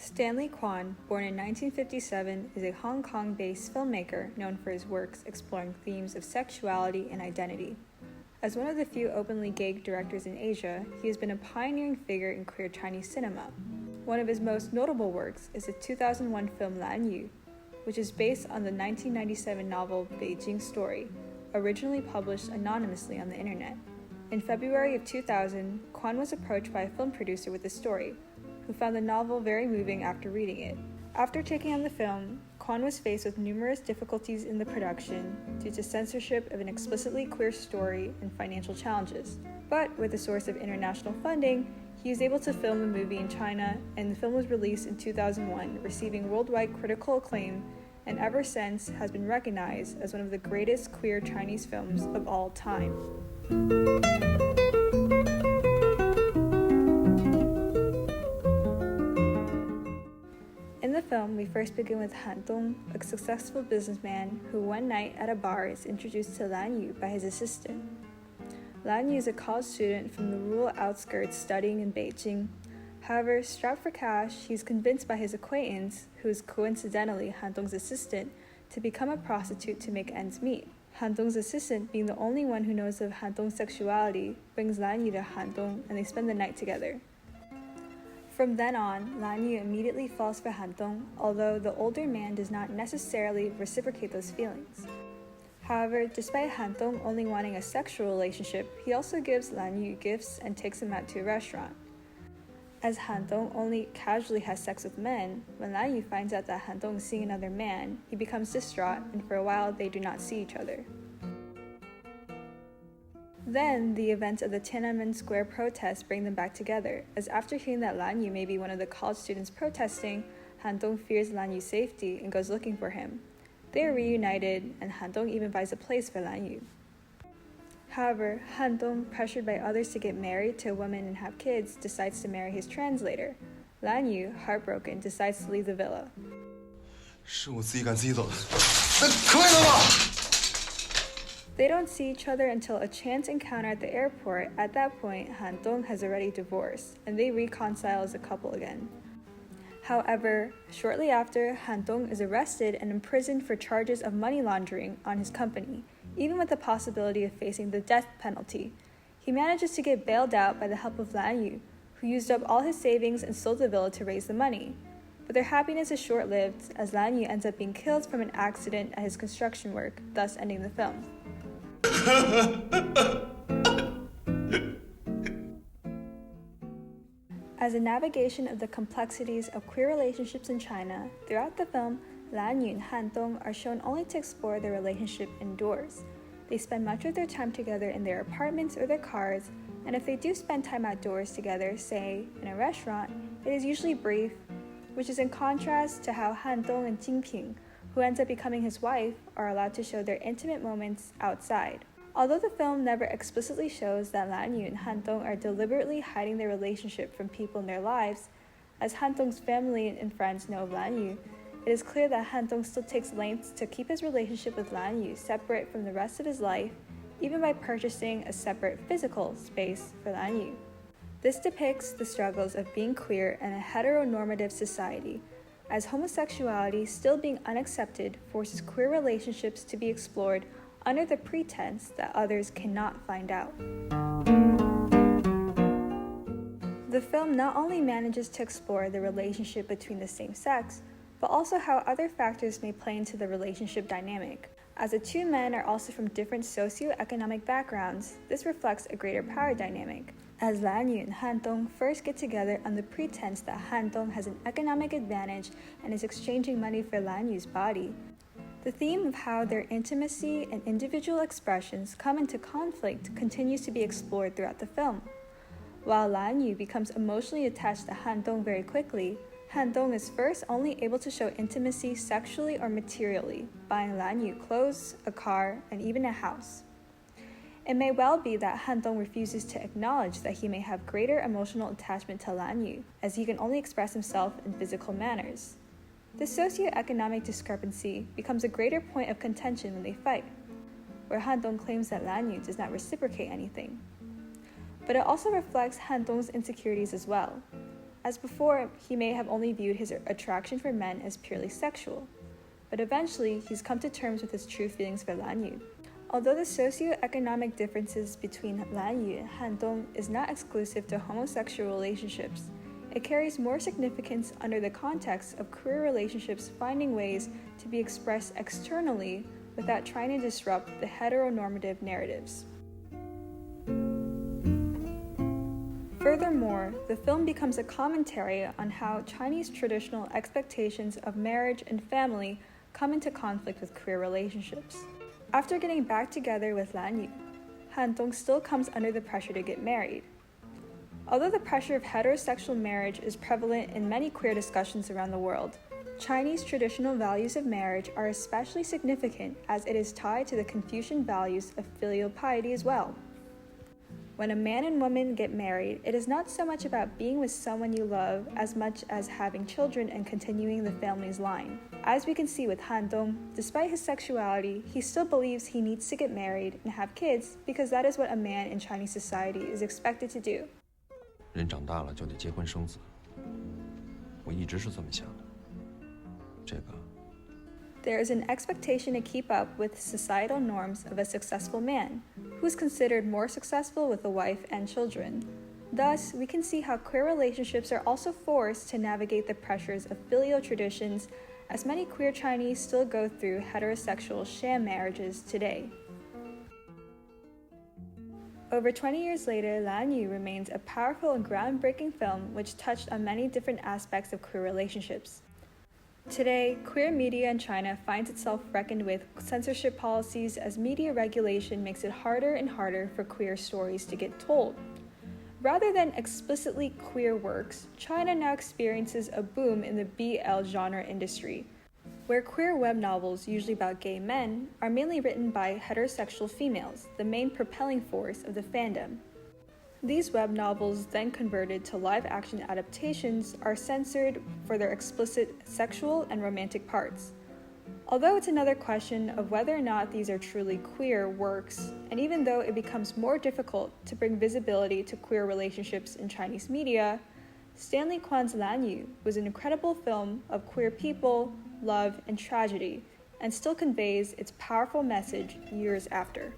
Stanley Kwan, born in 1957, is a Hong Kong-based filmmaker known for his works exploring themes of sexuality and identity. As one of the few openly gay directors in Asia, he has been a pioneering figure in queer Chinese cinema. One of his most notable works is the 2001 film Lan Yu, which is based on the 1997 novel Beijing Story, originally published anonymously on the internet. In February of 2000, Kwan was approached by a film producer with the story, who found the novel very moving after reading it. After taking on the film, Kwan was faced with numerous difficulties in the production due to censorship of an explicitly queer story and financial challenges. But with a source of international funding, he was able to film the movie in China, and the film was released in 2001, receiving worldwide critical acclaim, and ever since has been recognized as one of the greatest queer Chinese films of all time. In the film, we first begin with Han Dong, a successful businessman who one night at a bar is introduced to Lan Yu by his assistant. Lan Yu is a college student from the rural outskirts studying in Beijing. However, strapped for cash, he's convinced by his acquaintance, who is coincidentally Han Dong's assistant, to become a prostitute to make ends meet. Han Dong's assistant, being the only one who knows of Han Dong's sexuality, brings Lan Yu to Han Dong and they spend the night together. From then on, Lan Yu immediately falls for Han Dong, although the older man does not necessarily reciprocate those feelings. However, despite Han Dong only wanting a sexual relationship, he also gives Lan Yu gifts and takes him out to a restaurant. As Han Dong only casually has sex with men, when Lan Yu finds out that Han Dong is seeing another man, he becomes distraught, and for a while they do not see each other. Then, the events of the Tiananmen Square protests bring them back together, as after hearing that Lan Yu may be one of the college students protesting, Han Dong fears Lan Yu's safety and goes looking for him. They are reunited, and Han Dong even buys a place for Lan Yu. However, Han Dong, pressured by others to get married to a woman and have kids, decides to marry his translator. Lan Yu, heartbroken, decides to leave the villa. 是我自己赶自己走的，可以了吧？ They don't see each other until a chance encounter at the airport. At that point, Han Dong has already divorced, and they reconcile as a couple again. However, shortly after, Han Dong is arrested and imprisoned for charges of money laundering on his company, even with the possibility of facing the death penalty. He manages to get bailed out by the help of Lan Yu, who used up all his savings and sold the villa to raise the money. But their happiness is short-lived, as Lan Yu ends up being killed from an accident at his construction work, thus ending the film. As a navigation of the complexities of queer relationships in China, throughout the film, Lan Yu and Han Dong are shown only to explore their relationship indoors. They spend much of their time together in their apartments or their cars, and if they do spend time outdoors together, say, in a restaurant, it is usually brief, which is in contrast to how Han Dong and Jinping, who ends up becoming his wife, are allowed to show their intimate moments outside. Although the film never explicitly shows that Lan Yu and Han Dong are deliberately hiding their relationship from people in their lives, as Han Dong's family and friends know of Lan Yu, it is clear that Han Dong still takes lengths to keep his relationship with Lan Yu separate from the rest of his life, even by purchasing a separate physical space for Lan Yu. This depicts the struggles of being queer in a heteronormative society, as homosexuality still being unaccepted forces queer relationships to be explored under the pretense that others cannot find out. The film not only manages to explore the relationship between the same sex, but also how other factors may play into the relationship dynamic. As the two men are also from different socioeconomic backgrounds, this reflects a greater power dynamic, as Lan Yu and Han Dong first get together on the pretense that Han Dong has an economic advantage and is exchanging money for Lan Yu's body. The theme of how their intimacy and individual expressions come into conflict continues to be explored throughout the film. While Lan Yu becomes emotionally attached to Han Dong very quickly, Han Dong is first only able to show intimacy sexually or materially, buying Lan Yu clothes, a car, and even a house. It may well be that Han Dong refuses to acknowledge that he may have greater emotional attachment to Lan Yu, as he can only express himself in physical manners. This socioeconomic discrepancy becomes a greater point of contention when they fight, where Han Dong claims that Lan Yu does not reciprocate anything. But it also reflects Han Dong's insecurities as well, as before he may have only viewed his attraction for men as purely sexual. But eventually, he's come to terms with his true feelings for Lan Yu. Although the socioeconomic differences between Lan Yu and Han Dong is not exclusive to homosexual relationships, it carries more significance under the context of queer relationships finding ways to be expressed externally without trying to disrupt the heteronormative narratives. Furthermore, the film becomes a commentary on how Chinese traditional expectations of marriage and family come into conflict with queer relationships. After getting back together with Lan Yu, Han Dong still comes under the pressure to get married. Although the pressure of heterosexual marriage is prevalent in many queer discussions around the world, Chinese traditional values of marriage are especially significant as it is tied to the Confucian values of filial piety as well. When a man and woman get married, it is not so much about being with someone you love as much as having children and continuing the family's line. As we can see with Han Dong, despite his sexuality, he still believes he needs to get married and have kids because that is what a man in Chinese society is expected to do. 人长大了就得结婚生子，我一直是这么想的。这个 There is an expectation to keep up with societal norms of a successful man, who is considered more successful with a wife and children. Thus, we can see how queer relationships are also forced to navigate the pressures of filial traditions, as many queer Chinese still go through heterosexual sham marriages today. Over 20 years later, Lan Yu remains a powerful and groundbreaking film which touched on many different aspects of queer relationships. Today, queer media in China finds itself reckoned with censorship policies as media regulation makes it harder and harder for queer stories to get told. Rather than explicitly queer works, China now experiences a boom in the BL genre industry, where queer web novels, usually about gay men, are mainly written by heterosexual females, the main propelling force of the fandom. These web novels, then converted to live-action adaptations, are censored for their explicit sexual and romantic parts. Although it's another question of whether or not these are truly queer works, and even though it becomes more difficult to bring visibility to queer relationships in Chinese media, Stanley Kwan's Lan Yu was an incredible film of queer people, love, and tragedy, and still conveys its powerful message years after.